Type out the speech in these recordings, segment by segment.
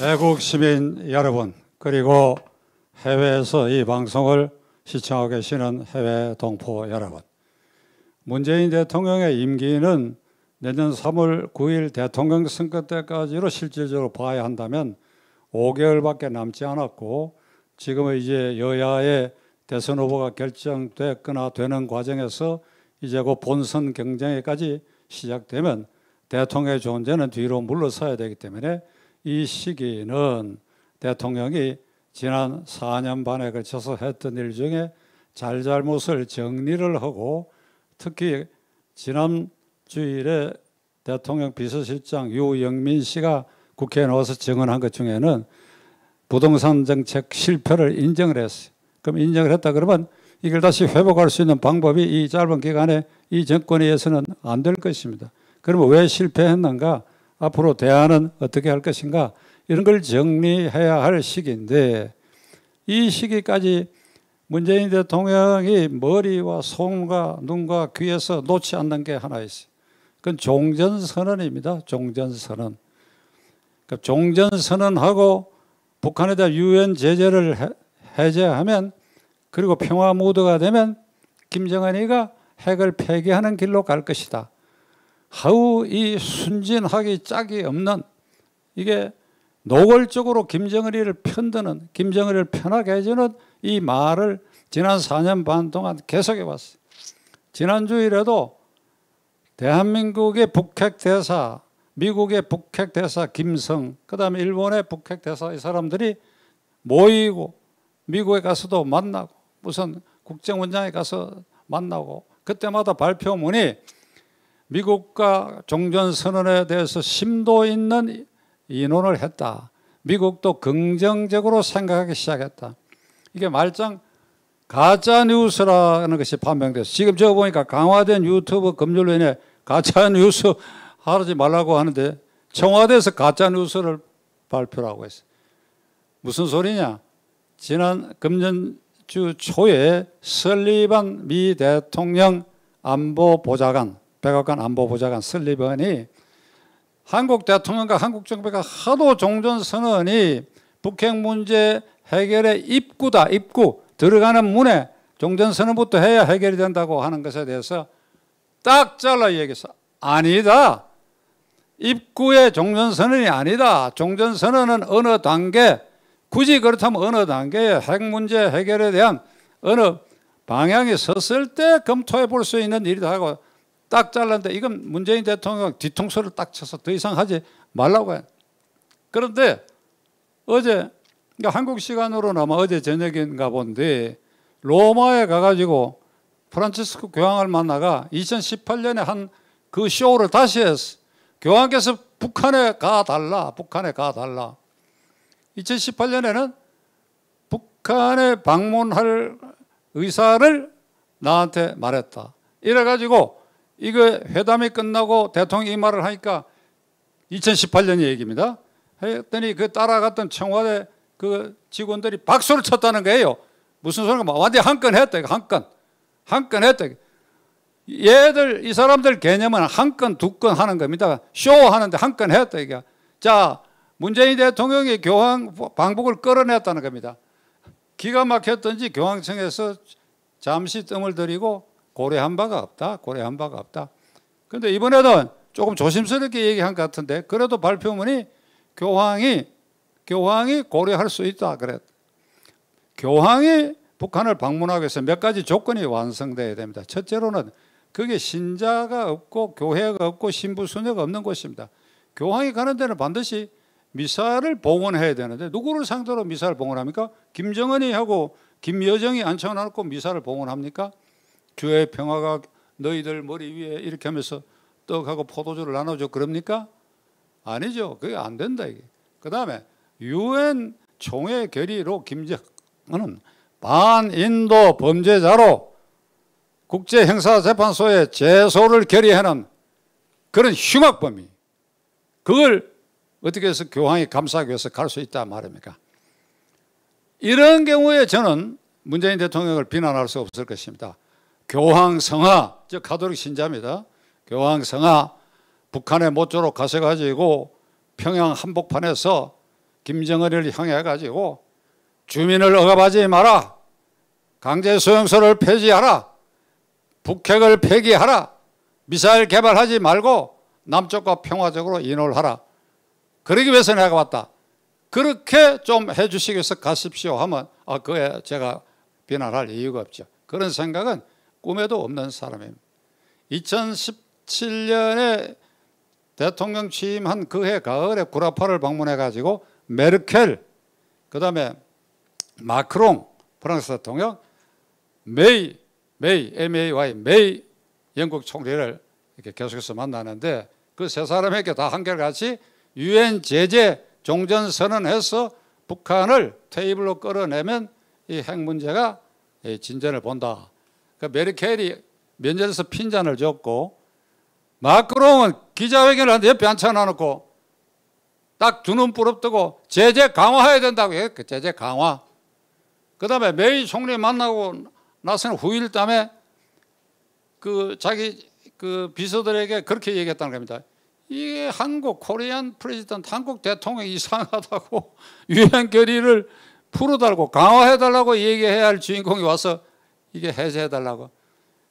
애국 시민 여러분, 그리고 해외에서 이 방송을 시청하고 계시는 해외 동포 여러분, 문재인 대통령의 임기는 내년 3월 9일 대통령 선거 때까지로 실질적으로 봐야 한다면 5개월밖에 남지 않았고, 지금은 이제 여야의 대선 후보가 결정됐거나 되는 과정에서 이제 그 본선 경쟁에까지 시작되면 대통령의 존재는 뒤로 물러서야 되기 때문에 이 시기는 대통령이 지난 4년 반에 걸쳐서 했던 일 중에 잘잘못을 정리를 하고, 특히 지난 주일에 대통령 비서실장 유영민 씨가 국회에 나와서 증언한 것 중에는 부동산 정책 실패를 인정을 했어요. 그럼 인정을 했다 그러면 이걸 다시 회복할 수 있는 방법이 이 짧은 기간에 이 정권에 의해서는 안 될 것입니다. 그러면 왜 실패했는가? 앞으로 대안은 어떻게 할 것인가? 이런 걸 정리해야 할 시기인데, 이 시기까지 문재인 대통령이 머리와 손과 눈과 귀에서 놓지 않는 게 하나 있어요. 그건 종전선언입니다. 종전선언. 그러니까 종전선언하고 북한에 대한 유엔 제재를 해제하면, 그리고 평화 무드가 되면 김정은이가 핵을 폐기하는 길로 갈 것이다. 하우 이 순진하기 짝이 없는, 이게 노골적으로 김정은이를 편드는, 김정은이를 편하게 해주는 이 말을 지난 4년 반 동안 계속해 왔어요. 지난 주일에도 대한민국의 북핵 대사, 미국의 북핵 대사 김성, 그 다음에 일본의 북핵 대사, 이 사람들이 모이고 미국에 가서도 만나고 무슨 국정원장에 가서 만나고, 그때마다 발표문이 미국과 종전선언에 대해서 심도 있는 인원을 했다. 미국도 긍정적으로 생각하기 시작했다. 이게 말짱 가짜뉴스라는 것이 판명됐어요. 지금 저 보니까 강화된 유튜브 검열로 인해 가짜뉴스 하지 말라고 하는데 청와대에서 가짜뉴스를 발표하고 있어요. 무슨 소리냐? 지난 금년주 초에 설리반 미 대통령 안보보좌관, 백악관 안보보좌관 설리반이 한국 대통령과 한국 정부가 하도 종전선언이 북핵 문제 해결의 입구다, 입구, 들어가는 문에 종전선언부터 해야 해결이 된다고 하는 것에 대해서 딱 잘라 얘기했어. 아니다. 입구의 종전선언이 아니다. 종전선언은 어느 단계, 굳이 그렇다면 어느 단계에 핵 문제 해결에 대한 어느 방향이 섰을 때 검토해 볼 수 있는 일이다 하고 딱 잘랐는데, 이건 문재인 대통령 뒤통수를 딱 쳐서 더 이상 하지 말라고 해. 그런데 어제, 그러니까 한국 시간으로는 아마 어제 저녁인가 본데, 로마에 가가지고 프란치스코 교황을 만나가 2018년에 한 그 쇼를 다시 했어. 교황께서 북한에 가달라, 북한에 가달라. 2018년에는 북한에 방문할 의사를 나한테 말했다. 이래가지고 이거 회담이 끝나고 대통령이 이 말을 하니까 2018년 얘기입니다. 했더니 그 따라갔던 청와대 그 직원들이 박수를 쳤다는 거예요. 무슨 소리가 완전히 한 건 했다. 한 건 했다. 얘들, 이 사람들 개념은 한 건, 두 건 하는 겁니다. 쇼하는데 한 건 했다. 이게. 자, 문재인 대통령이 교황 방북을 끌어냈다는 겁니다. 기가 막혔던지 교황청에서 잠시 뜸을 들이고 고려한 바가 없다. 고려한 바가 없다. 그런데 이번에도 조금 조심스럽게 얘기한 것 같은데, 그래도 발표문이 교황이 고려할 수 있다 그랬다. 교황이 북한을 방문하기 위해서 몇 가지 조건이 완성돼야 됩니다. 첫째로는 그게 신자가 없고 교회가 없고 신부 수녀가 없는 곳입니다. 교황이 가는 데는 반드시 미사를 봉헌해야 되는데, 누구를 상대로 미사를 봉헌합니까? 김정은이 하고 김여정이 앉혀놓고 미사를 봉헌합니까? 주의 평화가 너희들 머리 위에 이렇게 하면서 떡하고 포도주를 나눠줘 그럽니까? 아니죠. 그게 안 된다 이게. 그 다음에 유엔 총회 결의로 김정은은 반인도 범죄자로 국제형사재판소에 제소를 결의하는 그런 흉악범이, 그걸 어떻게 해서 교황이 감싸기 위해서 갈 수 있다 말입니까? 이런 경우에 저는 문재인 대통령을 비난할 수 없을 것입니다. 교황성하, 즉 가톨릭 신자입니다. 교황성하 북한에 모쪼록 가셔가지고 평양 한복판에서 김정은을 향해 가지고 주민을 억압하지 마라, 강제 수용소를 폐지하라, 북핵을 폐기하라, 미사일 개발하지 말고 남쪽과 평화적으로 인호를 하라. 그러기 위해서 내가 왔다. 그렇게 좀 해주시기 위해서 가십시오 하면 그에 제가 비난할 이유가 없죠. 그런 생각은 꿈에도 없는 사람입니다. 2017년에 대통령 취임한 그해 가을에 구라파를 방문해 가지고 메르켈, 그 다음에 마크롱 프랑스 대통령, 메이 영국 총리를 이렇게 계속해서 만나는데 그 세 사람에게 다 한결같이 유엔 제재 종전선언해서 북한을 테이블로 끌어내면 이 핵 문제가 진전을 본다. 그러니까 메르켈이 면전에서 핀잔을 줬고 마크롱은 기자회견을 하는데 옆에 앉혀놔놓고 딱 두 눈 부릅뜨고 제재 강화해야 된다고 해요. 그 제재 강화. 그 다음에 메이 총리 만나고 나서는 후일담에 자기 비서들에게 그렇게 얘기했다는 겁니다. 이게 한국 코리안 프레지던트 한국 대통령이 이상하다고 유엔 결의를 풀어달라고 강화해달라고 얘기해야 할 주인공이 와서 이게 해제해달라고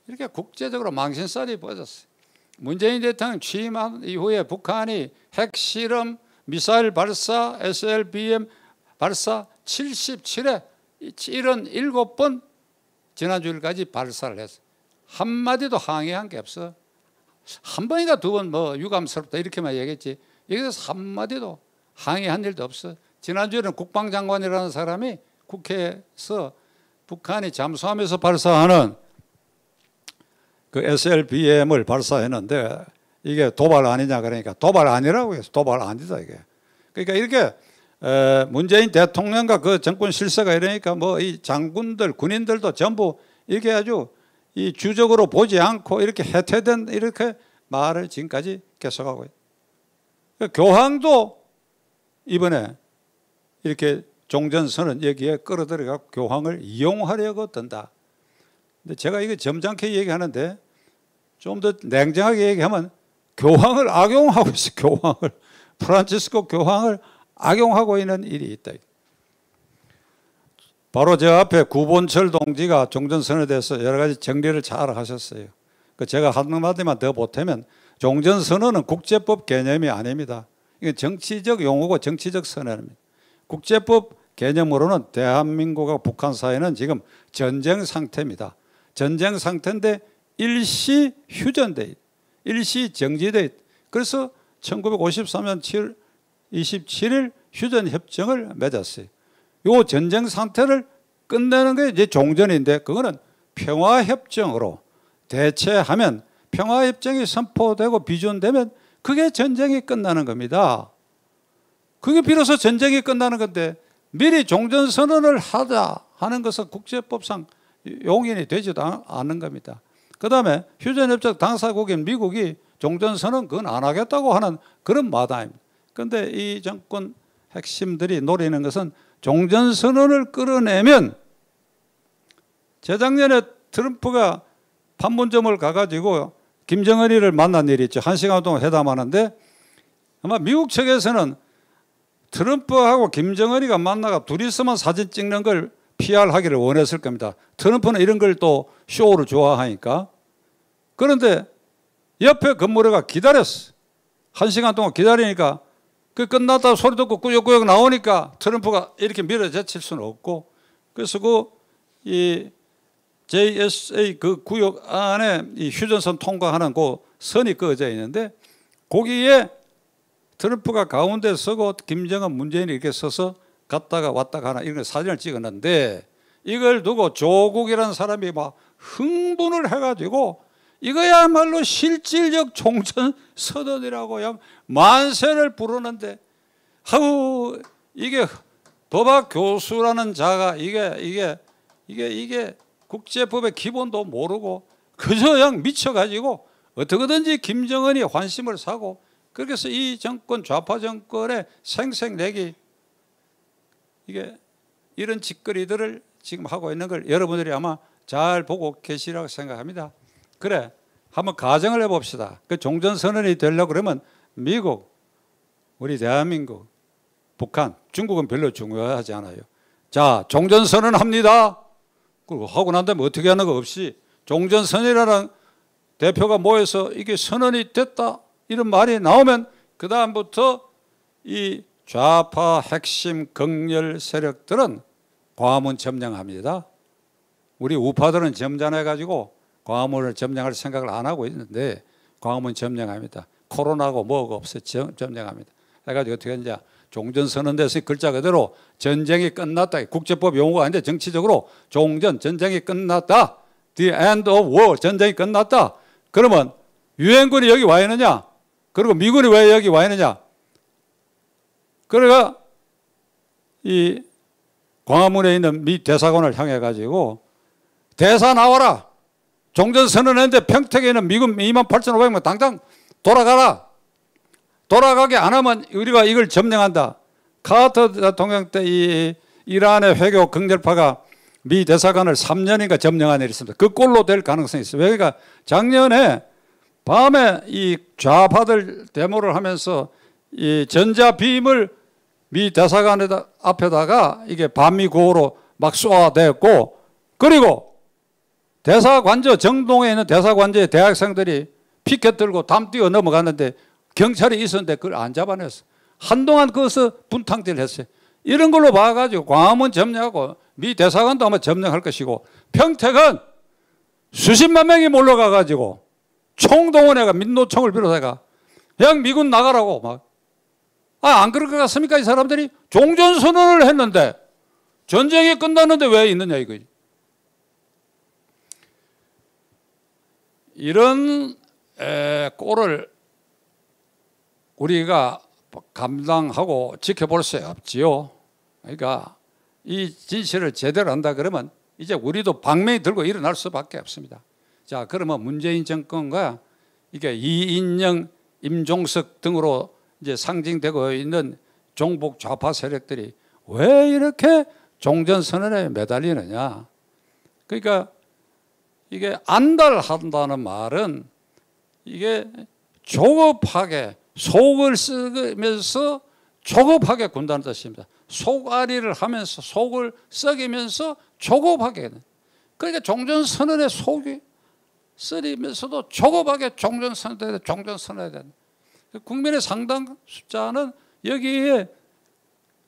이렇게 국제적으로 망신살이 뻗었어요. 문재인 대통령 취임한 이후에 북한이 핵실험, 미사일 발사, SLBM 발사 77회 77번 지난 주일까지 발사를 했어요. 한마디도 항의한 게 없어. 한 번인가 두 번 유감스럽다 이렇게만 얘기했지 여기서 한마디도 항의한 일도 없어. 지난주에는 국방장관이라는 사람이 국회에서 북한이 잠수함에서 발사하는 그 SLBM을 발사했는데 이게 도발 아니냐 그러니까 도발 아니라고 해서 도발 아니다 이게. 그러니까 이렇게 문재인 대통령과 그 정권 실세가 이러니까 이 장군들 군인들도 전부 이게 아주 이 주적으로 보지 않고 이렇게 해태된 이렇게 말을 지금까지 계속하고 있어요. 교황도 이번에 이렇게 종전선언 여기에 끌어들여가 교황을 이용하려고 든다. 근데 제가 이거 점잖게 얘기하는데 좀 더 냉정하게 얘기하면 교황을 악용하고 있어. 교황을 프란치스코 교황을 악용하고 있는 일이 있다. 바로 제 앞에 구본철 동지가 종전선언에 대해서 여러 가지 정리를 잘 하셨어요. 제가 한마디만 더 보태면 종전선언은 국제법 개념이 아닙니다. 이건 정치적 용어고 정치적 선언입니다. 국제법 개념으로는 대한민국과 북한 사이는 지금 전쟁 상태입니다. 전쟁 상태인데 일시 휴전돼 있다. 일시 정지돼 있다. 그래서 1953년 7월 27일 휴전협정을 맺었어요. 이 전쟁 상태를 끝내는 게 이제 종전인데 그거는 평화협정으로 대체하면 평화협정이 선포되고 비준되면 그게 전쟁이 끝나는 겁니다. 그게 비로소 전쟁이 끝나는 건데 미리 종전선언을 하자 하는 것은 국제법상 용인이 되지도 않은 겁니다. 그 다음에 휴전협정 당사국인 미국이 종전선언 그건 안 하겠다고 하는 그런 마당입니다. 그런데 이 정권 핵심들이 노리는 것은 종전선언을 끌어내면 재작년에 트럼프가 판문점을 가가지고 김정은이를 만난 일이 있죠. 1시간 동안 회담하는데 아마 미국 측에서는 트럼프하고 김정은이가 만나가 둘이서만 사진 찍는 걸 PR하기를 원했을 겁니다. 트럼프는 이런 걸 또 쇼를 좋아하니까. 그런데 옆에 건물에가 기다렸어. 1시간 동안 기다리니까 그 끝났다 소리 듣고 꾸역꾸역 나오니까 트럼프가 이렇게 밀어제칠 수는 없고 그래서 이 JSA 그 구역 안에 이 휴전선 통과하는 그 선이 그어져 있는데 거기에 트럼프가 가운데 서고 김정은 문재인이 이렇게 서서 갔다가 왔다가 하나 이런 사진을 찍었는데 이걸 두고 조국이라는 사람이 막 흥분을 해가지고 이거야말로 실질적 종전선언이라고 만세를 부르는데 하우 이게 도박 교수라는 자가 이게 국제법의 기본도 모르고 그저 그냥 미쳐가지고 어떻게든지 김정은이 환심을 사고 그렇게 해서 이 정권 좌파 정권의 생색내기 이게 이런 짓거리들을 지금 하고 있는 걸 여러분들이 아마 잘 보고 계시라고 생각합니다. 그래 한번 가정을 해봅시다. 그 종전선언이 되려고 그러면 미국, 우리 대한민국, 북한, 중국은 별로 중요하지 않아요. 자, 종전선언 합니다. 그리고 하고 난 다음에 어떻게 하는 거 없이 종전선언이라는 대표가 모여서 이게 선언이 됐다 이런 말이 나오면 그 다음부터 이 좌파 핵심 극렬 세력들은 광화문 점령합니다. 우리 우파들은 점잖아가지고 광화문을 점령할 생각을 안 하고 있는데 광화문 점령합니다. 코로나고 뭐가 없어 점령합니다. 해가지고 어떻게 하냐, 종전선언돼서 글자 그대로 전쟁이 끝났다. 국제법 용어가 아닌데 정치적으로 전쟁이 끝났다. The end of war, 전쟁이 끝났다. 그러면 유엔군이 여기 와 있느냐? 그리고 미군이 왜 여기 와 있느냐? 그러니까 이 광화문에 있는 미 대사관을 향해 가지고 대사 나와라. 종전선언했는데 평택에 있는 미군 28,500명 당장 돌아가라. 돌아가게 안 하면 우리가 이걸 점령한다. 카터 대통령 때 이 이란의 회교 극렬파가 미 대사관을 3년인가 점령한 일이 있습니다. 그 꼴로 될 가능성이 있어요. 그러니까 작년에 밤에 이 좌파들 데모를 하면서 이 전자비임을 미 대사관 앞에다가 이게 반미구호로 막 쏘아대었고, 그리고 대사관저 정동에 있는 대사관저의 대학생들이 피켓 들고 담 뛰어 넘어갔는데 경찰이 있었는데 그걸 안 잡아냈어. 한동안 거기서 분탕질을 했어요. 이런 걸로 봐가지고 광화문 점령하고 미 대사관도 아마 점령할 것이고, 평택은 수십만 명이 몰려가가지고 총동원해가 민노총을 비롯해가 그냥 미군 나가라고 막. 안 그럴 것 같습니까? 이 사람들이 종전선언을 했는데 전쟁이 끝났는데 왜 있느냐 이거지. 이런 꼴을 우리가 감당하고 지켜볼 수 없지요. 그러니까 이 진실을 제대로 한다 그러면 이제 우리도 방맹이 들고 일어날 수밖에 없습니다. 자, 그러면 문재인 정권과 이게 이인영, 임종석 등으로 이제 상징되고 있는 종북 좌파 세력들이 왜 이렇게 종전선언에 매달리느냐. 그러니까 이게 안달한다는 말은 이게 조급하게 속을 썩으면서 조급하게 군다는 뜻입니다. 속앓이를 하면서 속을 썩이면서 조급하게. 그러니까 종전선언에 속이 썩이면서도 조급하게 종전선언해야 된다. 국민의 상당 숫자는 여기에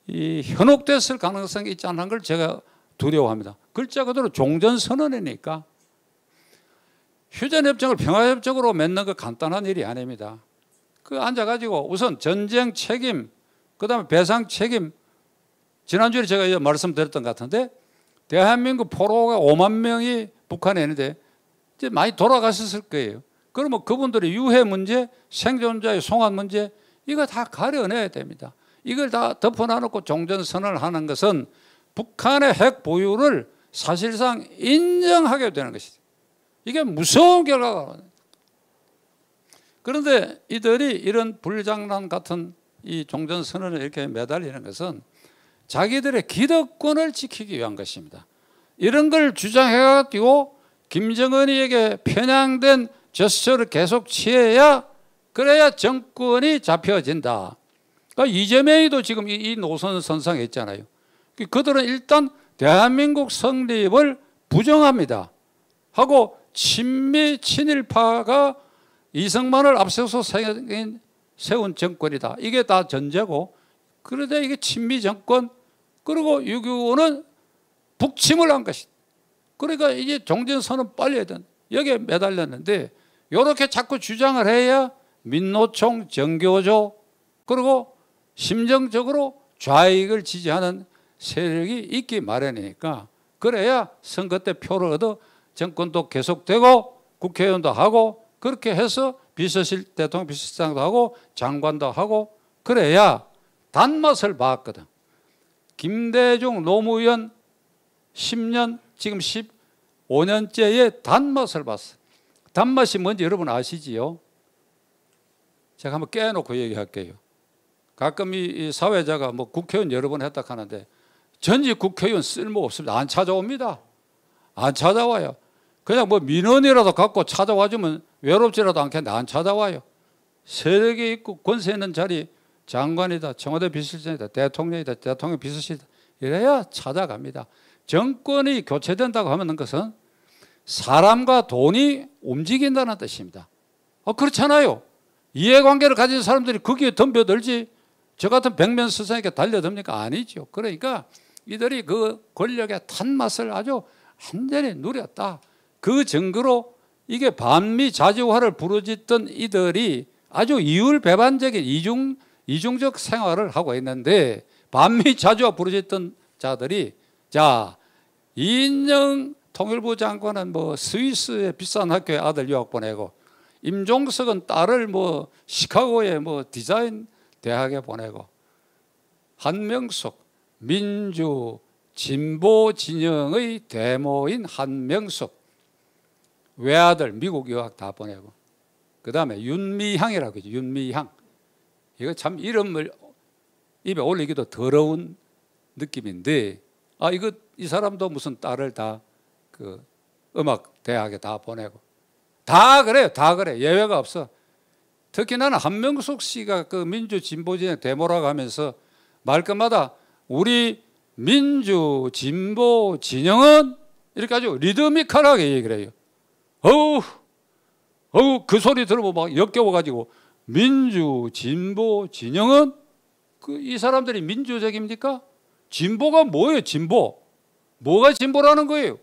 이 현혹됐을 가능성이 있지 않은 걸 제가 두려워합니다. 글자 그대로 종전선언이니까 휴전협정을 평화협정으로 맺는 거 간단한 일이 아닙니다. 그 앉아가지고 우선 전쟁 책임, 그 다음에 배상 책임, 지난주에 제가 말씀드렸던 것 같은데 대한민국 포로가 5만 명이 북한에 있는데 이제 많이 돌아가셨을 거예요. 그러면 그분들의 유해 문제, 생존자의 송환 문제 이거 다 가려내야 됩니다. 이걸 다 덮어놔놓고 종전선언을 하는 것은 북한의 핵 보유를 사실상 인정하게 되는 것이죠. 이게 무서운 결과가. 그런데 이들이 이런 불장난 같은 이 종전선언에 이렇게 매달리는 것은 자기들의 기득권을 지키기 위한 것입니다. 이런 걸 주장해가지고 김정은이에게 편향된 제스처를 계속 취해야 그래야 정권이 잡혀진다. 그러니까 이재명이도 지금 이 노선 선상에 있잖아요. 그들은 일단 대한민국 성립을 부정합니다. 하고 친미 친일파가 이승만을 앞세워서 세운 정권이다. 이게 다 전제고, 그런데 이게 친미 정권, 그리고 6.25는 북침을 한 것이다. 그러니까 이제 종전선언 빨리 해야 된다. 여기에 매달렸는데 이렇게 자꾸 주장을 해야 민노총, 정교조, 그리고 심정적으로 좌익을 지지하는 세력이 있기 마련이니까, 그래야 선거 때 표를 얻어 정권도 계속되고 국회의원도 하고 그렇게 해서 대통령 비서실장도 하고 장관도 하고 그래야 단맛을 봤거든. 김대중 노무현 10년 지금 15년째의 단맛을 봤어. 단맛이 뭔지 여러분 아시지요? 제가 한번 깨놓고 얘기할게요. 가끔 이 사회자가 뭐 국회의원 여러 번 했다 하는데 전직 국회의원 쓸모 없습니다. 안 찾아옵니다. 안 찾아와요. 그냥 뭐 민원이라도 갖고 찾아와주면 외롭지라도 않겠는데 안 찾아와요. 세력이 있고 권세 있는 자리 장관이다, 청와대 비서실장이다, 대통령이다, 대통령 비서실이다. 이래야 찾아갑니다. 정권이 교체된다고 하는 것은 사람과 돈이 움직인다는 뜻입니다. 그렇잖아요. 이해관계를 가진 사람들이 거기에 덤벼들지 저 같은 백면 스승에게 달려듭니까? 아니죠. 그러니까 이들이 그 권력의 탄맛을 아주 완전히 누렸다. 그 증거로 이게 반미 자주화를 부르짖던 이들이 아주 이율배반적인 이중적 생활을 하고 있는데, 반미 자주화 부르짖던 자들이, 자, 이인영 통일부 장관은 뭐 스위스의 비싼 학교에 아들 유학 보내고, 임종석은 딸을 뭐 시카고의 뭐 디자인 대학에 보내고, 한명숙 민주 진보 진영의 데모인 한명숙 외아들 미국 유학 다 보내고, 그 다음에 윤미향이라고 하죠. 윤미향. 이거 참 이름을 입에 올리기도 더러운 느낌인데, 이 사람도 무슨 딸을 다 그 음악 대학에 다 보내고, 다 그래요. 다 그래. 예외가 없어. 특히 나는 한명숙 씨가 그 민주 진보 진영 데모라고 하면서 말끝마다 우리 민주 진보 진영은 이렇게 아주 리드미컬하게 얘기를 해요. 그 소리 들으면 막 역겨워가지고, 민주 진보 진영은 이 사람들이 민주적입니까? 진보가 뭐예요? 진보 뭐가 진보라는 거예요?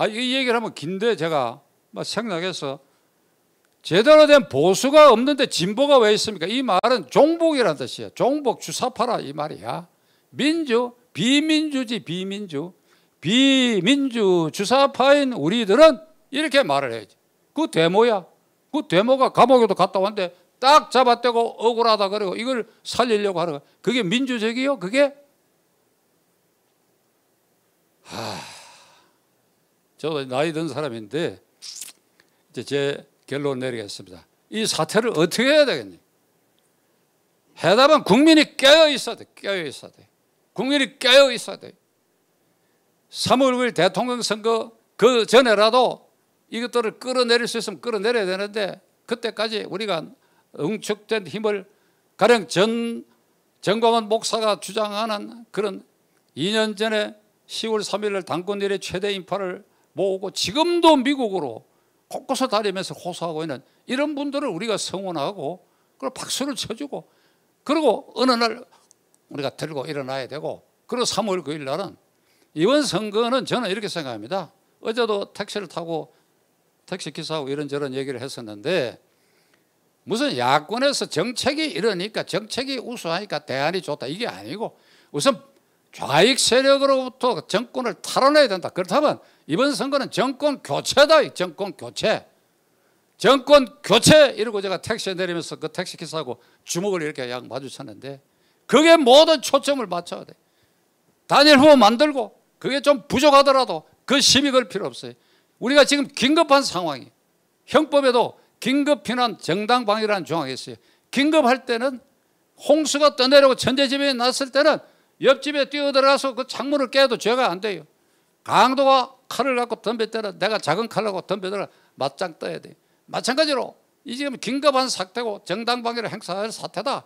이 얘기를 하면 긴데 제가 막 생각해서, 제대로 된 보수가 없는데 진보가 왜 있습니까? 이 말은 종북이라는 뜻이에요. 종북, 주사파라 이 말이야. 민주, 비민주지. 비민주 주사파인 우리들은 이렇게 말을 해야지. 그 데모야. 그 데모가 감옥에도 갔다 왔는데 딱 잡아떼고 억울하다 그러고 이걸 살리려고 하는 거. 그게 민주적이요? 그게? 저도 나이 든 사람인데 이제 제 결론 내리겠습니다. 이 사태를 어떻게 해야 되겠니? 해답은 국민이 깨어 있어야 돼. 국민이 깨어 있어야 돼. 3월 9일 대통령 선거 그 전에라도 이것들을 끌어내릴 수 있으면 끌어내려야 되는데, 그때까지 우리가 응축된 힘을, 가령 정광훈 목사가 주장하는 그런 2년 전에 10월 3일 당권 일의 최대 인파를 모으고 지금도 미국으로 곳곳을 다니면서 호소하고 있는 이런 분들을 우리가 성원하고, 그리고 박수를 쳐주고, 그리고 어느 날 우리가 들고 일어나야 되고, 그리고 3월 9일 날은 이번 선거는 저는 이렇게 생각합니다. 어제도 택시를 타고 택시 기사하고 이런저런 얘기를 했었는데, 무슨 야권에서 정책이 이러니까, 정책이 우수하니까 대안이 좋다 이게 아니고, 우선 좌익 세력으로부터 정권을 탈환해야 된다. 그렇다면 이번 선거는 정권 교체다. 정권 교체 이러고 제가 택시에 내리면서 그 택시 기사하고 주먹을 이렇게 약 마주쳤는데, 그게 모든 초점을 맞춰야 돼. 단일 후보 만들고, 그게 좀 부족하더라도 그 시비 걸 필요 없어요. 우리가 지금 긴급한 상황이, 형법에도 긴급피난 정당방위라는 조항이 있어요. 긴급할 때는, 홍수가 떠내려고 천재지변이 났을 때는 옆집에 뛰어들어가서 그 창문을 깨도 죄가 안 돼요. 강도가 칼을 갖고 덤빌 때는 내가 작은 칼을 갖고 덤벼들어 맞짱 떠야 돼요. 마찬가지로 이 지금 긴급한 사태고 정당방위를 행사할 사태다.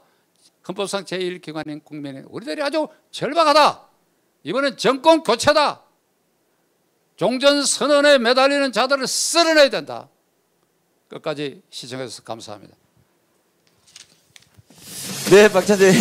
헌법상 제1기관인 국민의 우리들이 아주 절박하다. 이번엔 정권 교체다. 종전선언에 매달리는 자들을 쓸어내야 된다. 끝까지 시청해 주셔서 감사합니다. 네, 박찬재